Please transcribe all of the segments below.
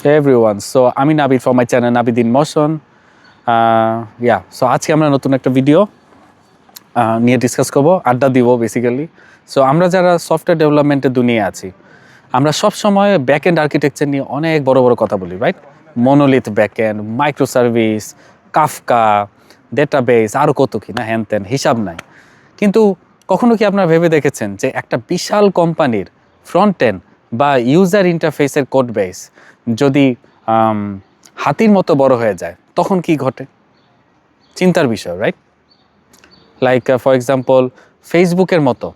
Hey everyone, so আমি Nabid from my channel Nabid in motion. So আজকে আমরা নতুন একটা ভিডিও নিয়ে ডিসকাস করব, আড্ডা দিব বেসিক্যালি। সো আমরা যারা সফটওয়্যার ডেভেলপমেন্টের দুনিয়ায় আছি, আমরা সব সময় ব্যাক এন্ড আর্কিটেকচার নিয়ে অনেক বড় বড় কথা বলি, right? Monolith back end, micro service, Kafka, database, আরও কত কি না, হ্যান ত্যান হিসাব নাই। কিন্তু কখনো কি আপনারা ভেবে দেখেছেন যে একটা বিশাল কোম্পানির ফ্রন্ট এন্ড বা ইউজার ইন্টারফেসের কোড বেস যদি হাতির মতো বড় হয়ে যায় তখন কি ঘটে? চিন্তার বিষয়, রাইট? লাইক ফর এক্সাম্পল ফেসবুকের মতো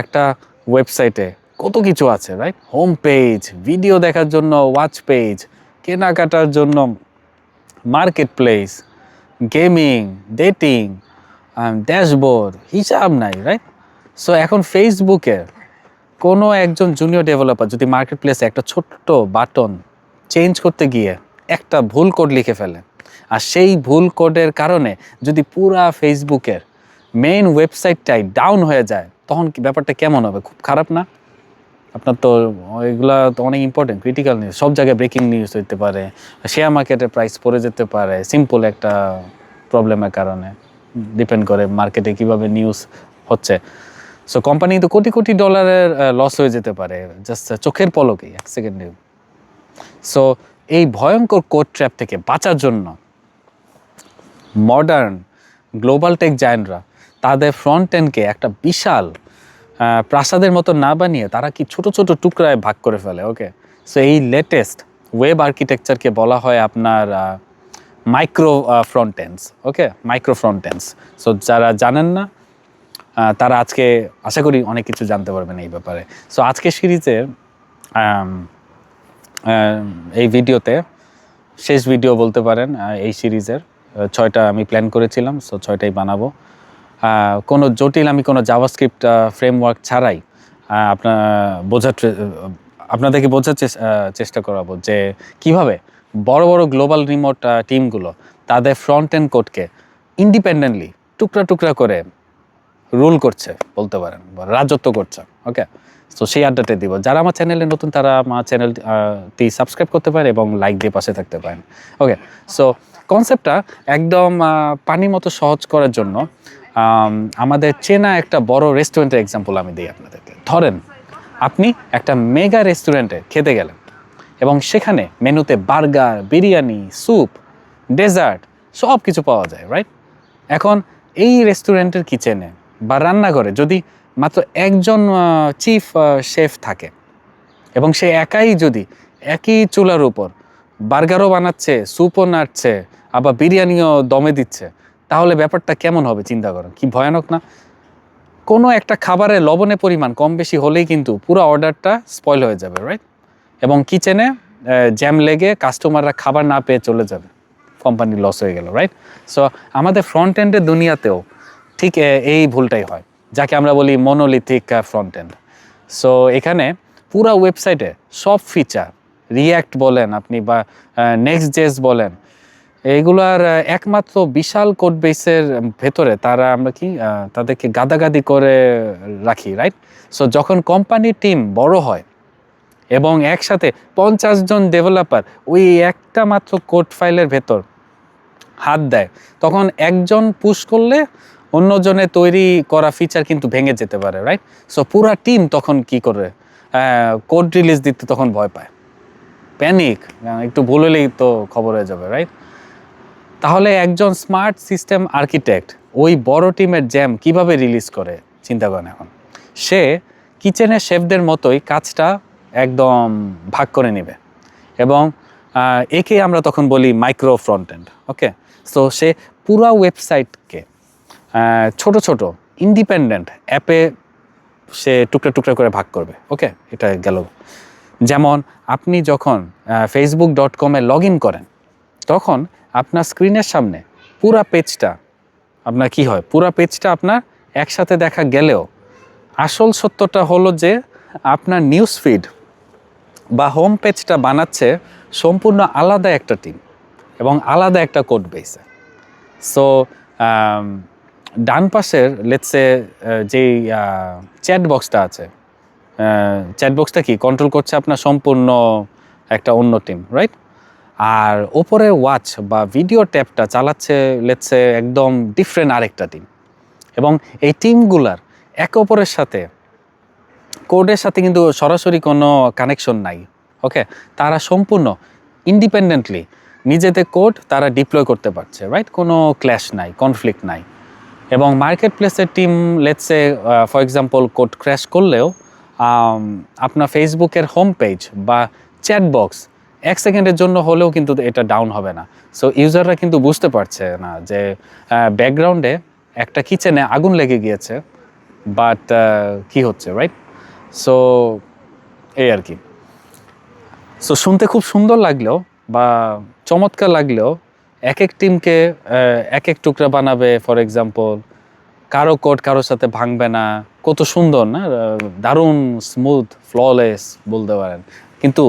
একটা ওয়েবসাইটে কত কিছু আছে, রাইট? হোম পেজ, ভিডিও দেখার জন্য ওয়াচ পেজ, কেনাকাটার জন্য market place, gaming, dating, dashboard, হিসাব নাই, রাইট? সো এখন ফেসবুকের কোনো একজন জুনিয়র ডেভেলপার যদি মার্কেট প্লেসে একটা ছোট্ট বাটন চেঞ্জ করতে গিয়ে একটা ভুল কোড লিখে ফেলে, আর সেই ভুল কোডের কারণে যদি পুরা ফেসবুকের মেইন ওয়েবসাইটটাই ডাউন হয়ে যায়, তখন কি ব্যাপারটা কেমন হবে? খুব খারাপ না? আপনার তো এগুলা তো অনেক ইম্পর্টেন্ট, ক্রিটিক্যাল নিউজ, সব জায়গায় ব্রেকিং নিউজ হতে পারে, শেয়ার মার্কেটের প্রাইস পড়ে যেতে পারে সিম্পল একটা প্রবলেমের কারণে, ডিপেন্ড করে মার্কেটে কীভাবে নিউজ হচ্ছে। সো কোম্পানি তো কোটি কোটি ডলারের লস হয়ে যেতে পারে জাস্ট চোখের পলকেই, এক সেকেন্ডে। সো এই ভয়ঙ্কর কোড ট্র্যাপ থেকে বাঁচার জন্য মডার্ন গ্লোবাল টেক জায়ান্টরা তাদের ফ্রন্ট এন্ডকে একটা বিশাল প্রাসাদের মতো না বানিয়ে তারা কি ছোট ছোট টুকরায় ভাগ করে ফেলে। ওকে, সো এই লেটেস্ট ওয়েব আর্কিটেকচারকে বলা হয় আপনার মাইক্রো ফ্রন্ট এন্ডস। ওকে, মাইক্রো ফ্রন্ট এন্ডস। সো যারা জানেন না তারা আজকে আশা করি অনেক কিছু জানতে পারবেন এই ব্যাপারে। সো আজকে সিরিজের এই ভিডিওতে শেষ ভিডিও বলতে পারেন এই সিরিজের। 6টা আমি প্ল্যান করেছিলাম, সো 6টাই বানাবো। কোনো জটিল আমি কোনো জাভাস্ক্রিপ্ট ফ্রেমওয়ার্ক ছাড়াই আপনাদেরকে বোঝার চেষ্টা করাবো যে কিভাবে বড় বড় গ্লোবাল রিমোট টিমগুলো তাদের ফ্রন্ট এন্ড কোডকে ইন্ডিপেন্ডেন্টলি টুকরা টুকরা করে রুল করছে বলতে পারেন, বা রাজত্ব করছে। ওকে, তো সেই আড্ডাটা দিব। যারা আমার চ্যানেলে নতুন তারা আমার চ্যানেলটি সাবস্ক্রাইব করতে পারেন এবং লাইক দিয়ে পাশে থাকতে পারেন। ওকে, সো কনসেপ্টটা একদম পানির মতো সহজ করার জন্য আমাদের চেনা একটা বড় রেস্টুরেন্টের এক্সাম্পল আমি দিই আপনাদেরকে। ধরেন আপনি একটা মেগা রেস্টুরেন্টে খেতে গেলেন এবং সেখানে মেনুতে বার্গার, বিরিয়ানি, স্যুপ, ডেজার্ট সব কিছু পাওয়া যায়, রাইট? এখন এই রেস্টুরেন্টের কিচেনে বা রান্নাঘরে যদি মাত্র একজন চিফ শেফ থাকে এবং সে একাই যদি একই চুলার উপর বার্গারও বানাচ্ছে, স্যুপও নাড়ছে, আবার বিরিয়ানিও দমে দিচ্ছে, তাহলে ব্যাপারটা কেমন হবে চিন্তা করেন। কি ভয়ানক না? কোনো একটা খাবারের লবণের পরিমাণ কম বেশি হলেই কিন্তু পুরো অর্ডারটা স্পয়েল হয়ে যাবে, রাইট? এবং কিচেনে জ্যাম লেগে কাস্টমাররা খাবার না পেয়ে চলে যাবে, কোম্পানি লস হয়ে গেল, রাইট? সো আমাদের ফ্রন্ট এন্ডের দুনিয়াতেও ঠিক এই ভুলটাই হয়, যাকে আমরা বলি মনোলিথিক ফ্রন্ট এন্ড। সো এখানে পুরা ওয়েবসাইটে সব ফিচার, রিয়্যাক্ট বলেন আপনি বা নেক্সট জেস বলেন, এইগুলার একমাত্র বিশাল কোড বেসের ভেতরে তারা আমরা কি তাদেরকে গাদাগাদি করে রাখি, রাইট? সো যখন কোম্পানির টিম বড় হয় এবং একসাথে 50 জন ডেভেলপার ওই একটা মাত্র কোড ফাইলের ভেতর হাত দেয়, তখন একজন পুশ করলে অন্যজনের তৈরি করা ফিচার কিন্তু ভেঙে যেতে পারে, রাইট? সো পুরা টিম তখন কি করে কোড রিলিজ দিতে তখন ভয় পায়, প্যানিক, একটু ভুল হলেই তো খবর হয়ে যাবে, রাইট? তাহলে একজন স্মার্ট সিস্টেম আর্কিটেক্ট ওই বড় টিমের জ্যাম কিভাবে রিলিজ করে চিন্তা করেন। এখন সে কিচেনের শেফদের মতোই কাজটা একদম ভাগ করে নেবে এবং একে আমরা তখন বলি মাইক্রো ফ্রন্ট এন্ড। ওকে, সো সে পুরা ওয়েবসাইটকে ছোট ছোট ইন্ডিপেন্ডেন্ট অ্যাপে সে টুকরা টুকরা করে ভাগ করবে। ওকে, এটা গেল। যেমন আপনি যখন facebook.com-এ লগ ইন করেন, তখন আপনার স্ক্রিনের সামনে পুরা পেজটা আপনার কি হয়, পুরা পেজটা আপনার একসাথে দেখা গেলেও আসল সত্যটা হলো যে আপনার নিউজ ফিড বা হোম পেজটা বানাচ্ছে সম্পূর্ণ আলাদা একটা টিম এবং আলাদা একটা কোড বেসে। সো ডান পাশের লেটসে যেই চ্যাট বক্সটা আছে, চ্যাট বক্সটা কি কন্ট্রোল করছে আপনার সম্পূর্ণ একটা অন্য টিম, রাইট? আর ওপরে ওয়াচ বা ভিডিও ট্যাবটা চালাচ্ছে লেটসে একদম ডিফারেন্ট আরেকটা টিম। এবং এই টিমগুলার একে অপরের সাথে কোডের সাথে কিন্তু সরাসরি কোনো কানেকশন নাই। ওকে, তারা সম্পূর্ণ ইন্ডিপেন্ডেন্টলি নিজেদের কোড তারা ডিপ্লয় করতে পারছে, রাইট? কোনো ক্ল্যাশ নাই, কনফ্লিক্ট নাই। এবং মার্কেট প্লেসের team let's say for example code crash করলেও আপনার ফেসবুকের হোম পেজ বা চ্যাট বক্স 1 সেকেন্ডের জন্য হলেও কিন্তু এটা ডাউন হবে না। সো ইউজাররা কিন্তু বুঝতে পারছে না যে ব্যাকগ্রাউন্ডে একটা কিচেনে আগুন লেগে গিয়েছে, বাট কি হচ্ছে, রাইট? সো এই আর কি। সো শুনতে খুব সুন্দর লাগলেও বা চমৎকার লাগলেও এক এক টিমকে এক এক টুকরা বানাবে। ফর এক্সাম্পল কারো কোড কারোর সাথে ভাঙবে না, কত সুন্দর না, দারুণ স্মুথ ফ্ললেস বলতে পারেন। কিন্তু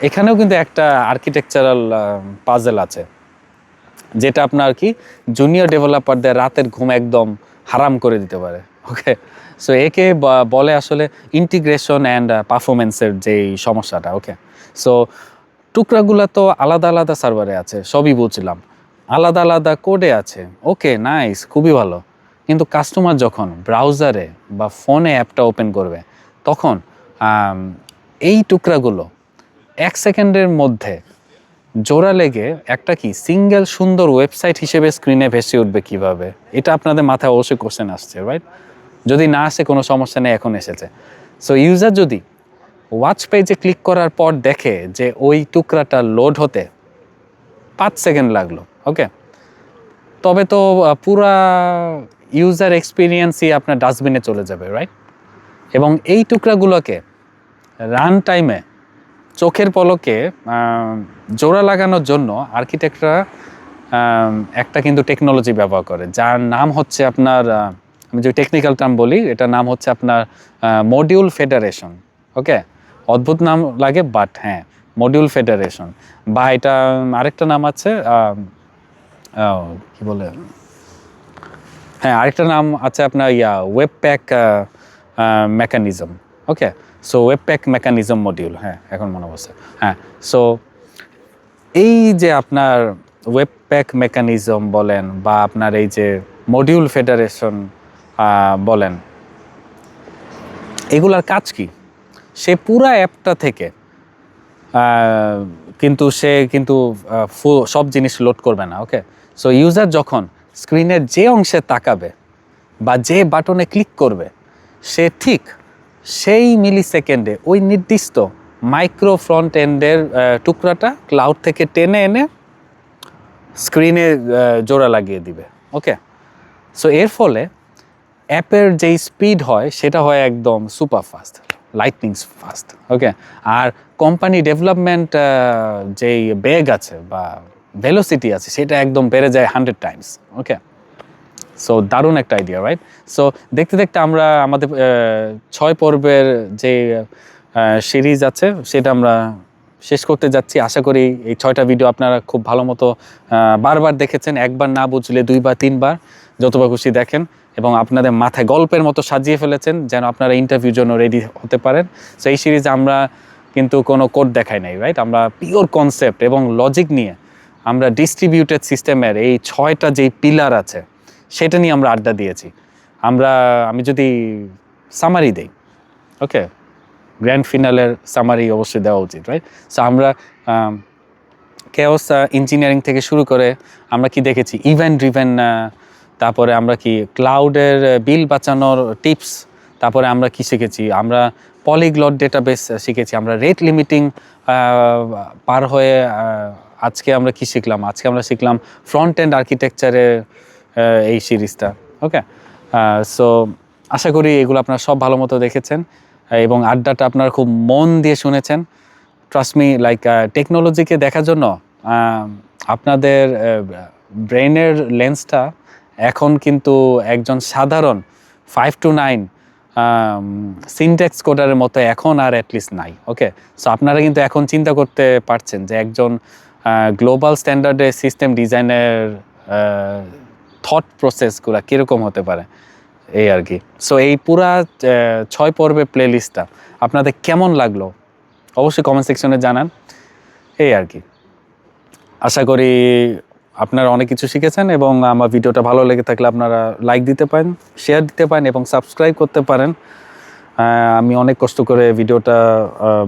এখানেও কিন্তু একটা আর্কিটেকচারাল পাজেল আছে, যেটা আপনার কি জুনিয়র ডেভেলপারদের রাতের ঘুম একদম হারাম করে দিতে পারে। ওকে, সো একে বলে আসলে ইন্টিগ্রেশন অ্যান্ড পারফরমেন্সের যেই সমস্যাটা। ওকে, সো টুকরাগুলো তো আলাদা আলাদা সার্ভারে আছে, সবই বুঝলাম, আলাদা আলাদা কোডে আছে। ওকে, নাইস, খুবই ভালো। কিন্তু কাস্টমার যখন ব্রাউজারে বা ফোনে অ্যাপটা ওপেন করবে, তখন এই টুকরাগুলো 1 সেকেন্ডের মধ্যে জোড়া লেগে একটা কি সিঙ্গেল সুন্দর ওয়েবসাইট হিসেবে স্ক্রিনে ভেসে উঠবে কিভাবে? এটা আপনাদের মাথায় অবশ্যই কোশ্চেন আসছে, রাইট? যদি না আসে কোনো সমস্যা নেই, এখন এসেছে। সো ইউজার যদি ওয়াচ পেজে ক্লিক করার পর দেখে যে ওই টুকরাটা লোড হতে 5 সেকেন্ড লাগলো, ওকে, তবে তো পুরা ইউজার এক্সপিরিয়েন্সই আপনার ডাস্টবিনে চলে যাবে, রাইট? এবং এই টুকরাগুলোকে রান টাইমে চোখের পলকে জোড়া লাগানোর জন্য আর্কিটেক্টরা একটা কিন্তু টেকনোলজি ব্যবহার করে, যার নাম হচ্ছে আপনার, আমি যে টেকনিক্যাল টার্ম বলি, এটার নাম হচ্ছে আপনার মডিউল ফেডারেশন। ওকে, অদ্ভুত নাম লাগে, বাট হ্যাঁ, মডিউল ফেডারেশন। বা এটা আরেকটা নাম আছে, কি বলে, হ্যাঁ, আরেকটা নাম আছে আপনার webpack mechanism. Okay, so webpack mechanism module, হ্যাঁ, এখন মনে পড়ছে। হ্যাঁ, সো এই যে আপনার ওয়েব প্যাক মেকানিজম বলেন বা আপনার এই যে মডিউল ফেডারেশন বলেন, এগুলার কাজ কি? সে পুরা অ্যাপটা থেকে কিন্তু সে কিন্তু সব জিনিস লোড করবে না। ওকে, সো ইউজার যখন স্ক্রিনের যে অংশে তাকাবে বা যে বাটনে ক্লিক করবে, সে ঠিক সেই মিলি সেকেন্ডে ওই নির্দিষ্ট মাইক্রো ফ্রন্ট এন্ডের টুকরাটা ক্লাউড থেকে টেনে এনে স্ক্রিনে জোড়া লাগিয়ে দিবে। ওকে, সো এর ফলে অ্যাপের যেই স্পিড হয় সেটা হয় একদম সুপার ফাস্ট, লাইটনিং ফাস্ট। ওকে, আর কোম্পানি ডেভেলপমেন্ট যেই বেগ আছে বা ভেলোসিটি আছে, সেটা একদম বেড়ে যায় 100 টাইমস। ওকে, সো দারুণ একটা আইডিয়া, রাইট? সো দেখতে দেখতে আমরা আমাদের 6 পর্বের যে সিরিজ আছে সেটা আমরা শেষ করতে যাচ্ছি। আশা করি এই 6টা ভিডিও আপনারা খুব ভালো মতো বারবার দেখেছেন, একবার না বুঝলে 2 বা 3 বার, যতবার খুশি দেখেন, এবং আপনাদের মাথায় গল্পের মতো সাজিয়ে ফেলেছেন যেন আপনারা ইন্টারভিউর জন্য রেডি হতে পারেন। সো এই সিরিজে আমরা কিন্তু কোনো কোড দেখাই নাই, রাইট? আমরা পিওর কনসেপ্ট এবং লজিক নিয়ে আমরা ডিস্ট্রিবিউটেড সিস্টেমের এই 6টা যেই পিলার আছে সেটা নিয়ে আমরা আড্ডা দিয়েছি। আমি যদি সামারি দেই, ওকে, গ্র্যান্ড ফিনালের সামারি অবশ্যই দেওয়া উচিত, রাইট? সো আমরা কেওস ইঞ্জিনিয়ারিং থেকে শুরু করে আমরা কি দেখেছি, ইভেন্ট ড্রিভেন, তারপরে আমরা কি ক্লাউডের বিল বাঁচানোর টিপস, তারপরে আমরা কি শিখেছি, আমরা পলিগ্লট ডেটাবেস শিখেছি, আমরা রেট লিমিটিং পার হয়ে আজকে আমরা কি শিখলাম, আজকে আমরা শিখলাম ফ্রন্ট এন্ড আর্কিটেকচারের এই সিরিজটা। ওকে, সো আশা করি এগুলো আপনারা সব ভালো মতো দেখেছেন এবং আড্ডাটা আপনারা খুব মন দিয়ে শুনেছেন। ট্রাস্ট মি, লাইক টেকনোলজিকে দেখার জন্য আপনাদের ব্রেনের লেন্সটা এখন কিন্তু একজন সাধারণ 5 to 9 সিনট্যাক্স কোডারের মতো এখন আর অ্যাটলিস্ট নাই। ওকে, সো আপনারা কিন্তু এখন চিন্তা করতে পারছেন যে একজন গ্লোবাল স্ট্যান্ডার্ডের সিস্টেম ডিজাইনের থট প্রসেসগুলো কীরকম হতে পারে, এই আর কি। সো এই পুরা 6 পর্বের প্লেলিস্টটা আপনাদের কেমন লাগলো অবশ্যই কমেন্ট সেকশনে জানান। সেই আর কি। আশা করি আপনারা অনেক কিছু শিখেছেন এবং আমার ভিডিওটা ভালো লেগে থাকলে আপনারা লাইক দিতে পারেন, শেয়ার দিতে পারেন এবং সাবস্ক্রাইব করতে পারেন। আমি অনেক কষ্ট করে ভিডিওটা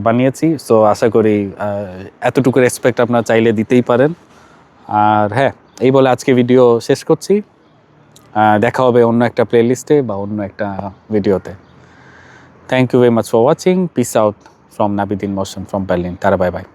বানিয়েছি, সো আশা করি এতটুকু রেসপেক্ট আপনারা চাইলে দিতেই পারেন। আর হ্যাঁ, এই বলে আজকে ভিডিও শেষ করছি। দেখা হবে অন্য একটা প্লেলিস্টে বা অন্য একটা ভিডিওতে। Thank you very much for watching. Peace out from নাবিদিন মোশন ফ্রম বার্লিন। তারা বাই বাই।